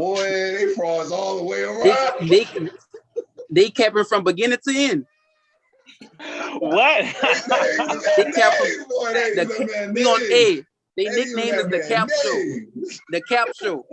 Boy, they frauds all the way around. They kept him from beginning to end. What? They kept him. We on A. They nickname is the Cap Show. The Cap Show.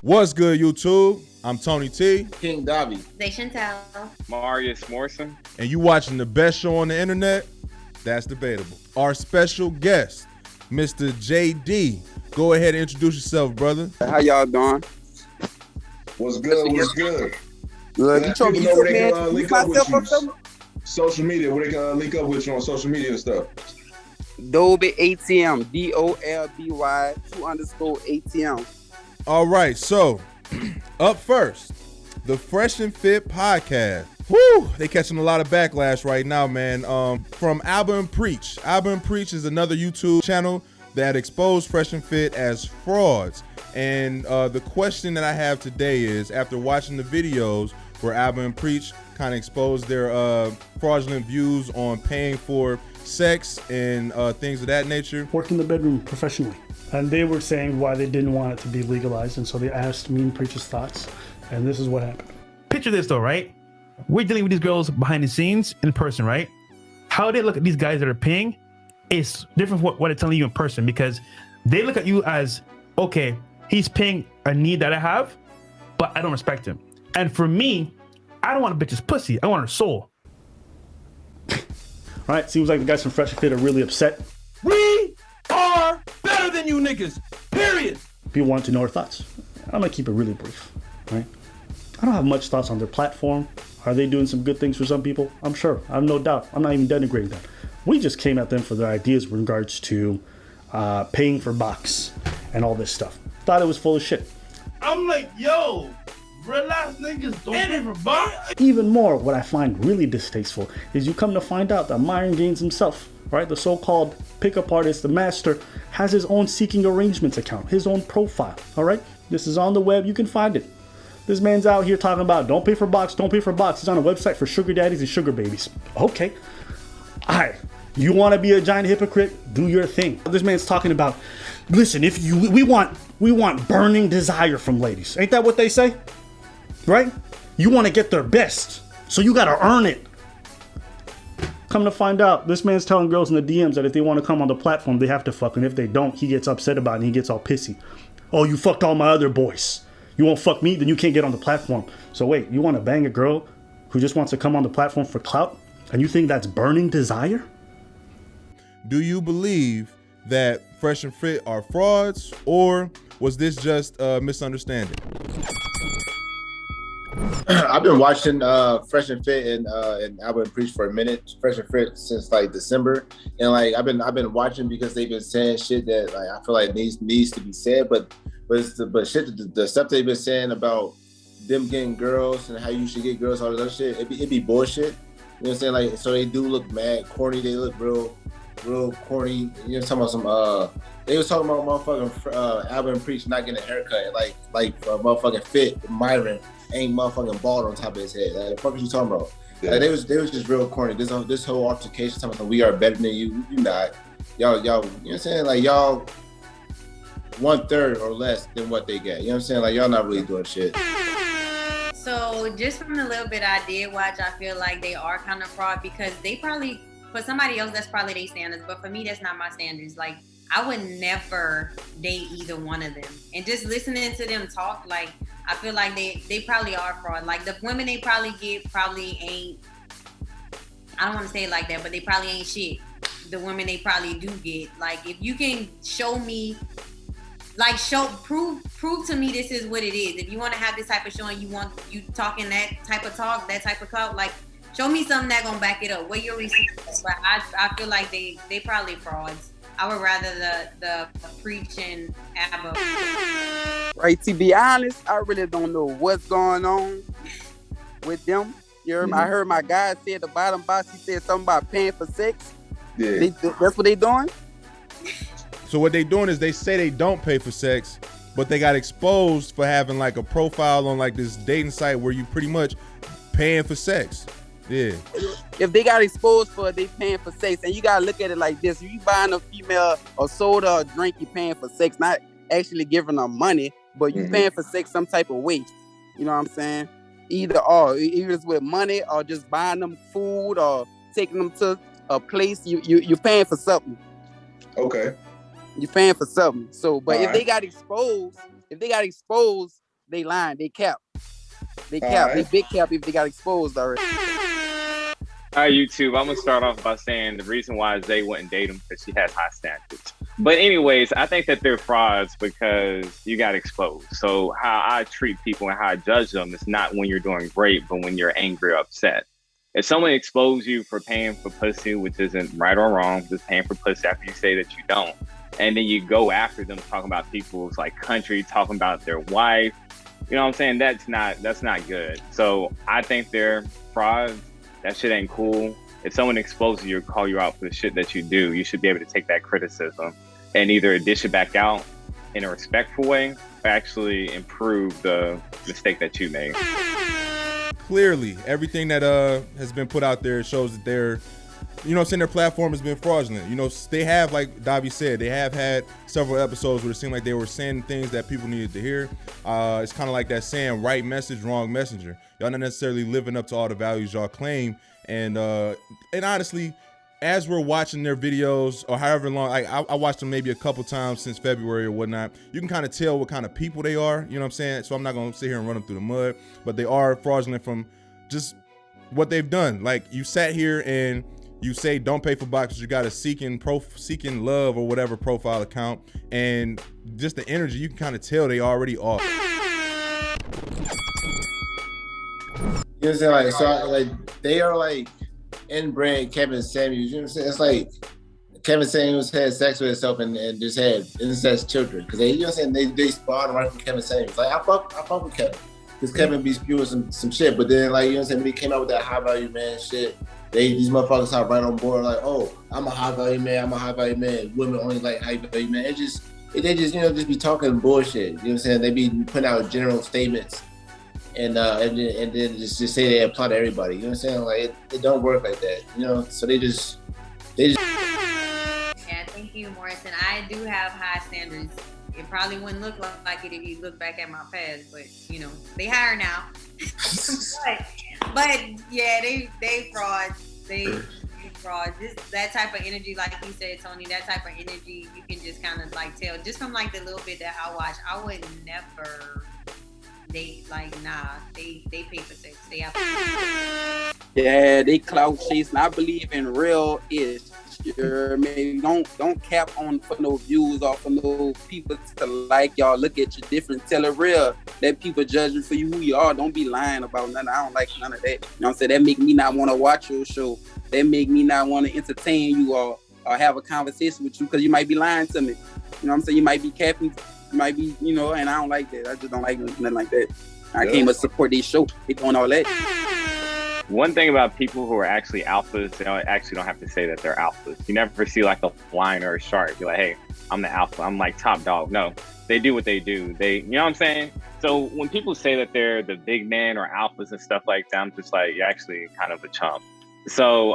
What's good, YouTube? I'm Tony T. King Dobby. Zay Chantel. Marius Morrison. And you watching the best show on the internet? That's Debatable. Our special guest, Mr. JD. Go ahead and introduce yourself, brother. How y'all doing? What's good? What's good? Good. You told me where they can link up with you. Something? Social media, where they can link up with you on social media and stuff. Dolby ATM. DOLBY 2_ATM. All right, so up first, the Fresh and Fit podcast. Woo! They catching a lot of backlash right now, man. From Alba and Preach. Alba and Preach is another YouTube channel that exposed Fresh and Fit as frauds. And the question that I have today is, after watching the videos where Alba and Preach kind of exposed their fraudulent views on paying for sex and things of that nature. Worked in the bedroom professionally. And they were saying why they didn't want it to be legalized. And so they asked me and Preach's thoughts. And this is what happened. Picture this though, right? We're dealing with these girls behind the scenes in person, right? How they look at these guys that are paying is different from what they're telling you in person, because they look at you as, okay, he's paying a need that I have, but I don't respect him. And for me, I don't want a bitch's pussy. I want her soul. All right, seems like the guys from Fresh and Fit are really upset. We are better than you niggas, period. People want to know our thoughts. I'm gonna keep it really brief, right? I don't have much thoughts on their platform. Are they doing some good things for some people? I'm sure, I have no doubt. I'm not even denigrating that. We just came at them for their ideas with regards to paying for box and all this stuff. Thought it was full of shit. I'm like, yo, relax, niggas, don't pay for box. Even more, what I find really distasteful is you come to find out that Myron Gaines himself, right, the so-called pickup artist, the master, has his own seeking arrangements account, his own profile, all right? This is on the web, you can find it. This man's out here talking about don't pay for box, don't pay for box. He's on a website for sugar daddies and sugar babies. Okay, all right, you want to be a giant hypocrite? Do your thing. This man's talking about, listen, if you we want burning desire from ladies. Ain't that what they say? Right? You want to get their best, so you got to earn it. Come to find out, this man's telling girls in the DMs that if they want to come on the platform, they have to fuck, and if they don't, he gets upset about it and he gets all pissy. Oh, you fucked all my other boys. You won't fuck me, then you can't get on the platform. So wait, you want to bang a girl who just wants to come on the platform for clout? And you think that's burning desire? Do you believe that Fresh and Fit are frauds, or was this just a misunderstanding? I've been watching Fresh and Fit and Alba and Preach for a minute. Fresh and Fit since like December, and like I've been watching because they've been saying shit that like I feel like needs to be said, but shit, the stuff they've been saying about them getting girls and how you should get girls, all that other shit, it be bullshit. You know what I'm saying? Like, so they do look mad corny. They look real corny. You know, talking about some they was talking about motherfucking Alba and Preach not getting a haircut, like motherfucking Fit Myron ain't motherfucking bald on top of his head. Like, what the fuck are you talking about? Yeah. Like, they was just real corny. This whole altercation talking about we are better than you. You not. Y'all, you know what I'm saying? Like, y'all 1/3 or less than what they get. You know what I'm saying? Like, y'all not really doing shit. So just from the little bit I did watch, I feel like they are kind of fraud, because they probably, for somebody else, that's probably their standards. But for me, that's not my standards. Like, I would never date either one of them. And just listening to them talk, like, I feel like they probably are fraud. Like, the women they probably get probably ain't, I don't want to say it like that, but they probably ain't shit. The women they probably do get. Like, if you can show me, like, prove to me this is what it is. If you want to have this type of show and you talking that type of talk, that type of clout, like, show me something that gonna back it up. What your receipts? But I feel like they probably frauds. I would rather the Preach and Abba. Right, to be honest, I really don't know what's going on with them. You heard, I heard my guy say at the bottom box, he said something about paying for sex. Yeah. That's what they doing? So what they doing is they say they don't pay for sex, but they got exposed for having like a profile on like this dating site where you pretty much paying for sex. Yeah. if they got exposed for it, they paying for sex. And you gotta look at it like this: if you buying a female a soda or drink, you paying for sex, not actually giving them money, but you paying for sex some type of way. You know what I'm saying? Either or, either it's with money or just buying them food or taking them to a place. You're paying for something. Okay. You're paying for something. So, but if All they right. got exposed, they lying. They cap. They right. big cap if they got exposed already. All right, YouTube, I'm gonna start off by saying the reason why Zay wouldn't date him because she has high standards. But anyways, I think that they're frauds because you got exposed. So how I treat people and how I judge them is not when you're doing great, but when you're angry or upset. If someone exposed you for paying for pussy, which isn't right or wrong, just paying for pussy after you say that you don't, and then you go after them talking about people's like country, talking about their wife, you know what I'm saying? That's not good. So I think they're frauds. That shit ain't cool. If someone exposes you or call you out for the shit that you do, you should be able to take that criticism and either dish it back out in a respectful way or actually improve the mistake that you made. Clearly, everything that has been put out there shows that they're, you know what I'm saying, their platform has been fraudulent. You know, they have, like Davi said, they have had several episodes where it seemed like they were saying things that people needed to hear. It's kind of like that saying, right message, wrong messenger. Y'all not necessarily living up to all the values y'all claim. And honestly, as we're watching their videos or however long, I watched them maybe a couple times since February or whatnot, you can kind of tell what kind of people they are, you know what I'm saying? So I'm not going to sit here and run them through the mud, but they are fraudulent from just what they've done. Like, you sat here and you say don't pay for boxes, you got a seeking love or whatever profile account, and just the energy, you can kind of tell they already are. You know what I'm saying? Like, so like they are like inbred Kevin Samuels. You know what I'm saying? It's like Kevin Samuels had sex with himself and just had incest children because they, you know what I'm saying? They spawned right from Kevin Samuels. Like I fuck with Kevin because Kevin be spewing some shit, but then like, you know what I'm saying, when he came out with that high value man shit, these motherfuckers are right on board. Like, oh, I'm a high value man. Women only like high value man. They just you know just be talking bullshit. You know what I'm saying? They be putting out general statements. And then just say they apply to everybody. You know what I'm saying? Like it don't work like that. You know, so they just. Yeah, thank you, Morrison. I do have high standards. It probably wouldn't look like it if you look back at my past, but you know, they higher now. but yeah, they frauds. They frauds. Just that type of energy, like you said, Tony. That type of energy, you can just kind of like tell just from like the little bit that I watch. I would never. They pay for sex. They have. Yeah, they clout chasing. I believe in real ish. Maybe don't cap on for no views or for no people to like y'all. Look at you different. Tell it real. Let people judge you for who you are. Don't be lying about nothing. I don't like none of that. You know what I'm saying? That make me not want to watch your show. That make me not want to entertain you or have a conversation with you because you might be lying to me. You know what I'm saying? You might be capping. You might be, you know, and I don't like that. I just don't like nothing like that. I can't but support these shows. They doing all that. One thing about people who are actually alphas, they actually don't have to say that they're alphas. You never see like a lion or a shark be like, hey, I'm the alpha. I'm like top dog. No, they do what they do. You know what I'm saying? So when people say that they're the big man or alphas and stuff like that, I'm just like, you're actually kind of a chump. So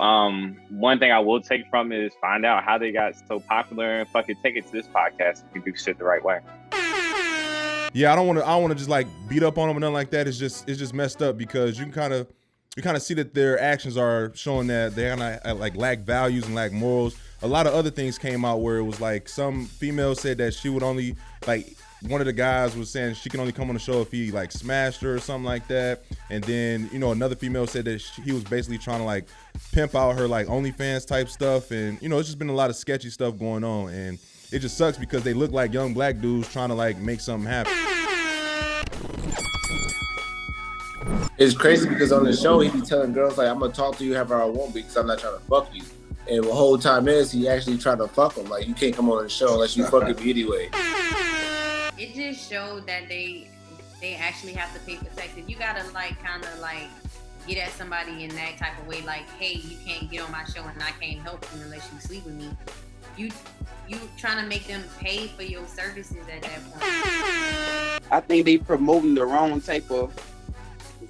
one thing I will take from it is find out how they got so popular and fucking take it to this podcast if you do shit the right way. Yeah, I don't want to just like beat up on them or nothing like that. It's just messed up because you kind of see that their actions are showing that they kind of like lack values and lack morals. A lot of other things came out where it was like some female said that she would only like. One of the guys was saying she can only come on the show if he like smashed her or something like that. And then, you know, another female said that he was basically trying to like pimp out her like OnlyFans type stuff. And, you know, it's just been a lot of sketchy stuff going on. And it just sucks because they look like young black dudes trying to like make something happen. It's crazy because on the show, he be telling girls like, I'm going to talk to you however I want because I'm not trying to fuck you. And the whole time he actually trying to fuck them. Like, you can't come on the show unless you fucking me anyway. It just showed that they actually have to pay for sex. If you gotta like kind of like get at somebody in that type of way, like, hey, you can't get on my show and I can't help you unless you sleep with me. You trying to make them pay for your services at that point. I think they promoting the wrong type of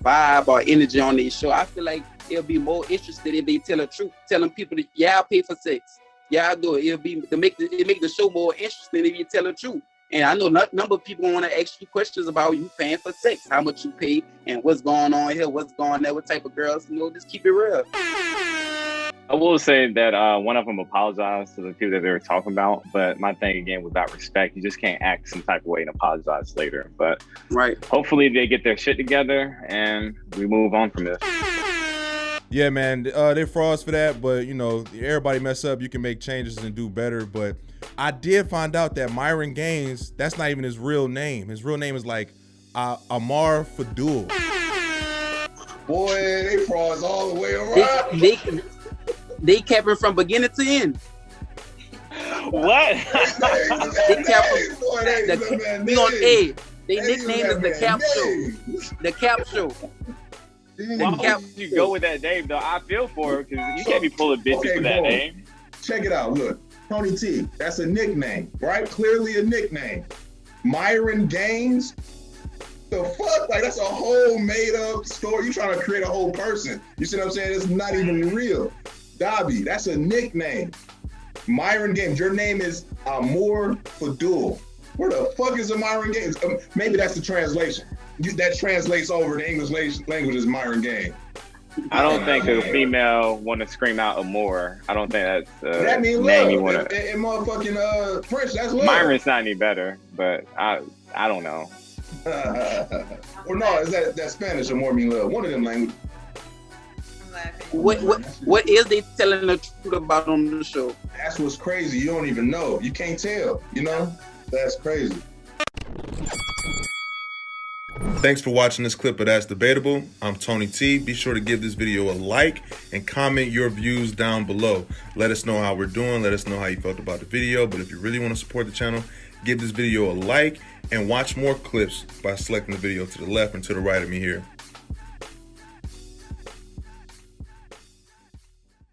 vibe or energy on their show. I feel like it'll be more interested if they tell the truth, telling people that y'all pay for sex, y'all do it. It'll be to make the show more interesting if you tell the truth. And I know number of people want to ask you questions about you paying for sex, how much you pay, and what's going on here, what's going on there, what type of girls. Just keep it real. I will say that one of them apologized to the people that they were talking about, but my thing again was about respect. You just can't act some type of way and apologize later. But hopefully they get their shit together and we move on from this. Yeah, man, they're frauds for that, but everybody mess up. You can make changes and do better. But I did find out that Myron Gaines, that's not even his real name. His real name is like Amar Fadul. Boy, they frauds all the way around. They kept him from beginning to end. What? They kept him. We on A. They nickname is the Cap Show. The Cap Show. Why would you go with that name though? I feel for her because you can't be pulling bitches with that name. Check it out. Look, Tony T. That's a nickname, right? Clearly a nickname. Myron Gaines. The fuck? Like that's a whole made up story. You trying to create a whole person. You see what I'm saying? It's not even real. Dobby, that's a nickname. Myron Gaines, your name is Amor Fadul. Where the fuck is a Myron Gaines? Maybe that's the translation. That translates over the English language as Myron Gaines. I don't think a female want to scream out Amor. I don't think that's that means name love. You want to. In motherfucking French, that's love. Myron's not any better, but I don't know. Or no, is that Spanish or more mean love? One of them languages. What is they telling the truth about on the show? That's what's crazy. You don't even know. You can't tell. That's crazy. Thanks for watching this clip of That's Debatable. I'm Tony T. Be sure to give this video a like and comment your views down below. Let us know how we're doing. Let us know how you felt about the video. But if you really want to support the channel, give this video a like and watch more clips by selecting the video to the left and to the right of me here.